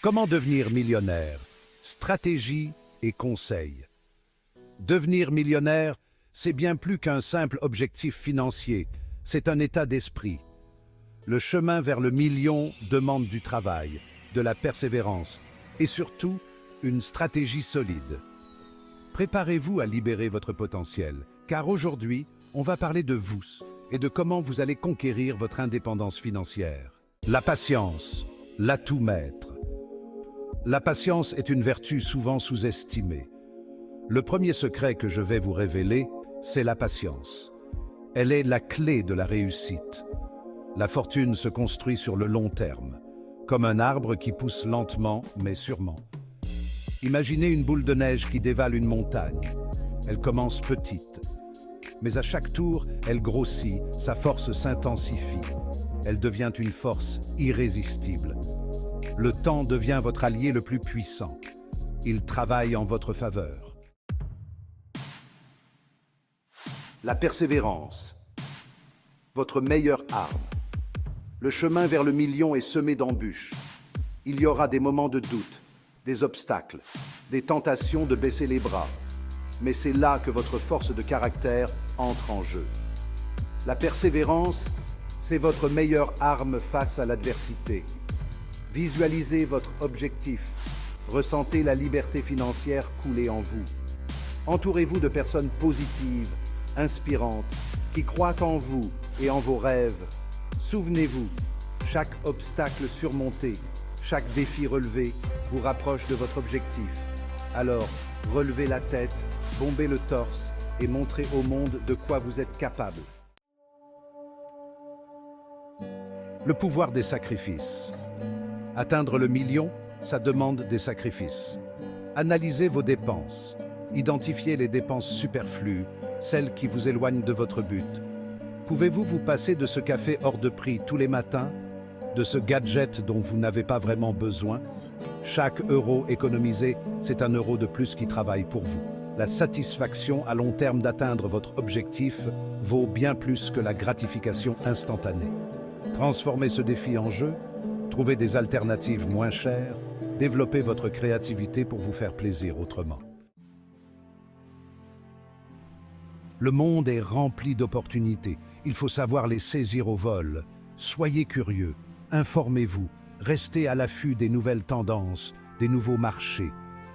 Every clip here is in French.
Comment devenir millionnaire? Stratégie et conseils. Devenir millionnaire, c'est bien plus qu'un simple objectif financier, c'est un état d'esprit. Le chemin vers le million demande du travail, de la persévérance et surtout une stratégie solide. Préparez-vous à libérer votre potentiel, car aujourd'hui, on va parler de vous et de comment vous allez conquérir votre indépendance financière. La patience, l'atout maître. La patience est une vertu souvent sous-estimée. Le premier secret que je vais vous révéler, c'est la patience. Elle est la clé de la réussite. La fortune se construit sur le long terme, comme un arbre qui pousse lentement mais sûrement. Imaginez une boule de neige qui dévale une montagne. Elle commence petite, mais à chaque tour, elle grossit, sa force s'intensifie. Elle devient une force irrésistible. Le temps devient votre allié le plus puissant. Il travaille en votre faveur. La persévérance, votre meilleure arme. Le chemin vers le million est semé d'embûches. Il y aura des moments de doute, des obstacles, des tentations de baisser les bras. Mais c'est là que votre force de caractère entre en jeu. La persévérance, c'est votre meilleure arme face à l'adversité. Visualisez votre objectif. Ressentez la liberté financière couler en vous. Entourez-vous de personnes positives, inspirantes, qui croient en vous et en vos rêves. Souvenez-vous, chaque obstacle surmonté, chaque défi relevé vous rapproche de votre objectif. Alors, relevez la tête, bombez le torse et montrez au monde de quoi vous êtes capable. Le pouvoir des sacrifices. Atteindre le million, ça demande des sacrifices. Analysez vos dépenses. Identifiez les dépenses superflues, celles qui vous éloignent de votre but. Pouvez-vous vous passer de ce café hors de prix tous les matins? De ce gadget dont vous n'avez pas vraiment besoin? Chaque euro économisé, c'est un euro de plus qui travaille pour vous. La satisfaction à long terme d'atteindre votre objectif vaut bien plus que la gratification instantanée. Transformez ce défi en jeu, trouvez des alternatives moins chères, développez votre créativité pour vous faire plaisir autrement. Le monde est rempli d'opportunités, il faut savoir les saisir au vol. Soyez curieux, informez-vous, restez à l'affût des nouvelles tendances, des nouveaux marchés.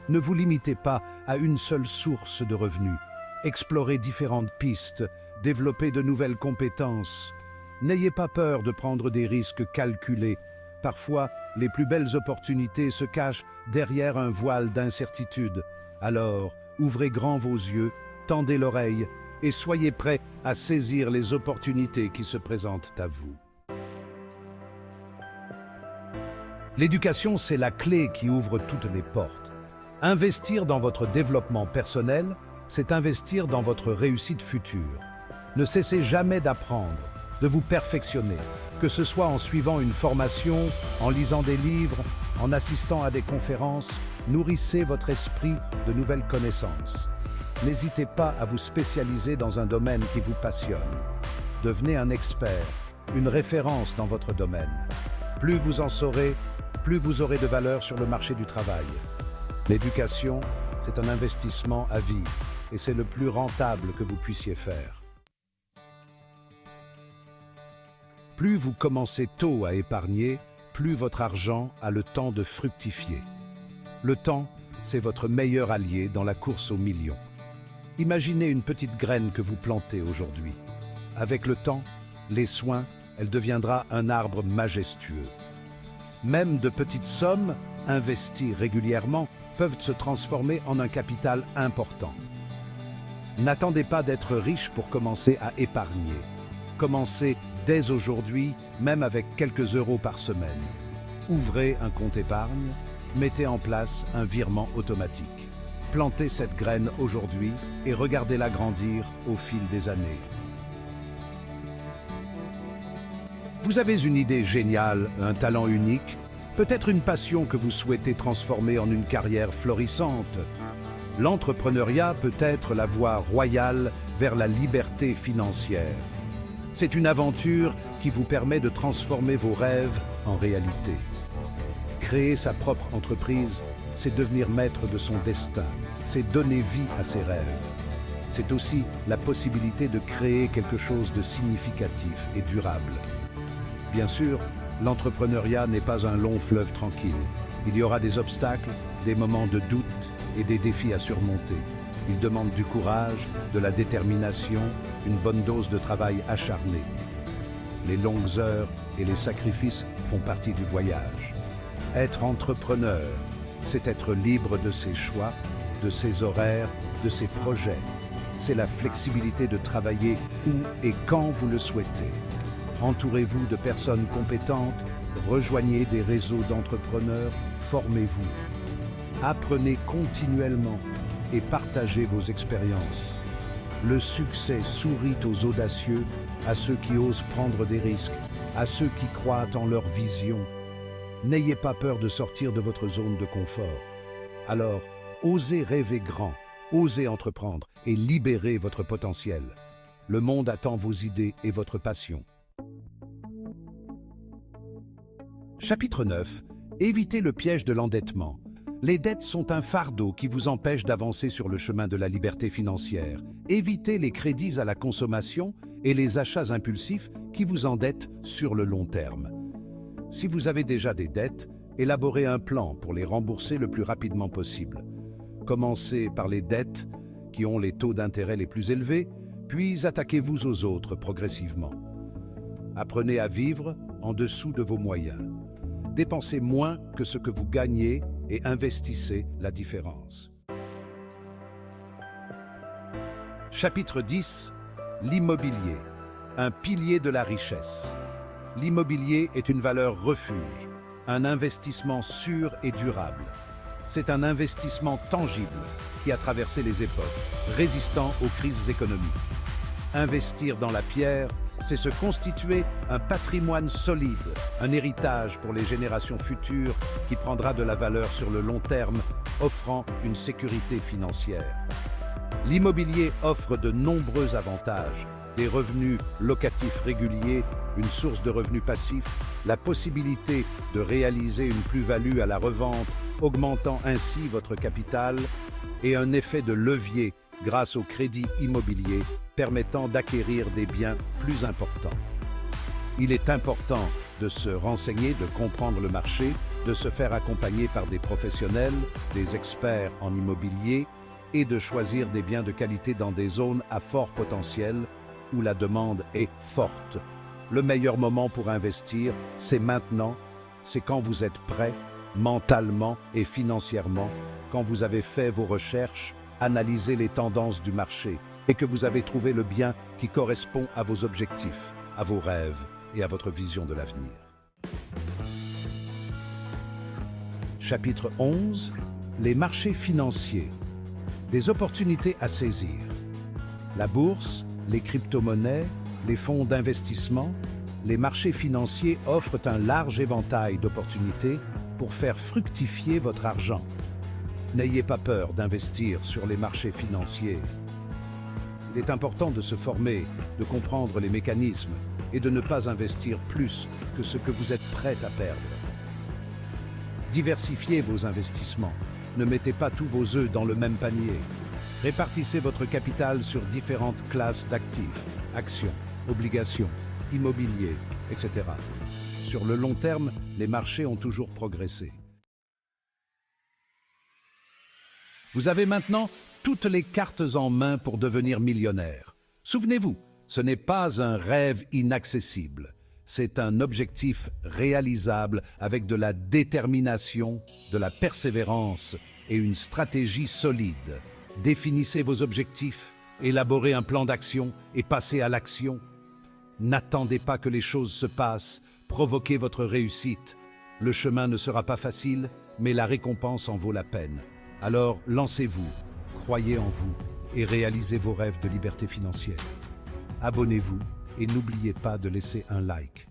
Ne vous limitez pas à une seule source de revenus. Explorez différentes pistes, développez de nouvelles compétences. N'ayez pas peur de prendre des risques calculés. Parfois, les plus belles opportunités se cachent derrière un voile d'incertitude. Alors, ouvrez grand vos yeux, tendez l'oreille et soyez prêts à saisir les opportunités qui se présentent à vous. L'éducation, c'est la clé qui ouvre toutes les portes. Investir dans votre développement personnel, c'est investir dans votre réussite future. Ne cessez jamais d'apprendre, de vous perfectionner, que ce soit en suivant une formation, en lisant des livres, en assistant à des conférences, nourrissez votre esprit de nouvelles connaissances. N'hésitez pas à vous spécialiser dans un domaine qui vous passionne. Devenez un expert, une référence dans votre domaine. Plus vous en saurez, plus vous aurez de valeur sur le marché du travail. L'éducation, c'est un investissement à vie et c'est le plus rentable que vous puissiez faire. Plus vous commencez tôt à épargner, plus votre argent a le temps de fructifier. Le temps, c'est votre meilleur allié dans la course aux millions. Imaginez une petite graine que vous plantez aujourd'hui. Avec le temps, les soins, elle deviendra un arbre majestueux. Même de petites sommes, investies régulièrement, peuvent se transformer en un capital important. N'attendez pas d'être riche pour commencer à épargner. Commencez dès aujourd'hui, même avec quelques euros par semaine. Ouvrez un compte épargne, mettez en place un virement automatique. Plantez cette graine aujourd'hui et regardez-la grandir au fil des années. Vous avez une idée géniale, un talent unique, peut-être une passion que vous souhaitez transformer en une carrière florissante. L'entrepreneuriat peut être la voie royale vers la liberté financière. C'est une aventure qui vous permet de transformer vos rêves en réalité. Créer sa propre entreprise, c'est devenir maître de son destin, c'est donner vie à ses rêves. C'est aussi la possibilité de créer quelque chose de significatif et durable. Bien sûr, l'entrepreneuriat n'est pas un long fleuve tranquille. Il y aura des obstacles, des moments de doute et des défis à surmonter. Il demande du courage, de la détermination, une bonne dose de travail acharné. Les longues heures et les sacrifices font partie du voyage. Être entrepreneur, c'est être libre de ses choix, de ses horaires, de ses projets. C'est la flexibilité de travailler où et quand vous le souhaitez. Entourez-vous de personnes compétentes, rejoignez des réseaux d'entrepreneurs, formez-vous. Apprenez continuellement et partagez vos expériences. Le succès sourit aux audacieux, à ceux qui osent prendre des risques, à ceux qui croient en leur vision. N'ayez pas peur de sortir de votre zone de confort. Alors, osez rêver grand, osez entreprendre et libérez votre potentiel. Le monde attend vos idées et votre passion. Chapitre 9. Évitez le piège de l'endettement. Les dettes sont un fardeau qui vous empêche d'avancer sur le chemin de la liberté financière. Évitez les crédits à la consommation et les achats impulsifs qui vous endettent sur le long terme. Si vous avez déjà des dettes, élaborez un plan pour les rembourser le plus rapidement possible. Commencez par les dettes qui ont les taux d'intérêt les plus élevés, puis attaquez-vous aux autres progressivement. Apprenez à vivre en dessous de vos moyens. Dépensez moins que ce que vous gagnez et investissez la différence. Chapitre 10. L'immobilier, un pilier de la richesse. L'immobilier est une valeur refuge, un investissement sûr et durable. C'est un investissement tangible qui a traversé les époques, résistant aux crises économiques. Investir dans la pierre, c'est se constituer un patrimoine solide, un héritage pour les générations futures qui prendra de la valeur sur le long terme, offrant une sécurité financière. L'immobilier offre de nombreux avantages, des revenus locatifs réguliers, une source de revenus passifs, la possibilité de réaliser une plus-value à la revente, augmentant ainsi votre capital, et un effet de levier grâce au crédit immobilier permettant d'acquérir des biens plus importants. Il est important de se renseigner, de comprendre le marché, de se faire accompagner par des professionnels, des experts en immobilier et de choisir des biens de qualité dans des zones à fort potentiel où la demande est forte. Le meilleur moment pour investir, c'est maintenant, c'est quand vous êtes prêt, mentalement et financièrement, quand vous avez fait vos recherches, analysé les tendances du marché et que vous avez trouvé le bien qui correspond à vos objectifs, à vos rêves et à votre vision de l'avenir. Chapitre 11. Les marchés financiers. Des opportunités à saisir. La bourse, les crypto-monnaies, les fonds d'investissement, les marchés financiers offrent un large éventail d'opportunités pour faire fructifier votre argent. N'ayez pas peur d'investir sur les marchés financiers. Il est important de se former, de comprendre les mécanismes et de ne pas investir plus que ce que vous êtes prêt à perdre. Diversifiez vos investissements. Ne mettez pas tous vos œufs dans le même panier. Répartissez votre capital sur différentes classes d'actifs, actions, obligations, immobilier, etc. Sur le long terme, les marchés ont toujours progressé. Vous avez maintenant toutes les cartes en main pour devenir millionnaire. Souvenez-vous, ce n'est pas un rêve inaccessible. C'est un objectif réalisable avec de la détermination, de la persévérance et une stratégie solide. Définissez vos objectifs, élaborez un plan d'action et passez à l'action. N'attendez pas que les choses se passent, provoquez votre réussite. Le chemin ne sera pas facile, mais la récompense en vaut la peine. Alors lancez-vous, croyez en vous et réalisez vos rêves de liberté financière. Abonnez-vous et n'oubliez pas de laisser un like.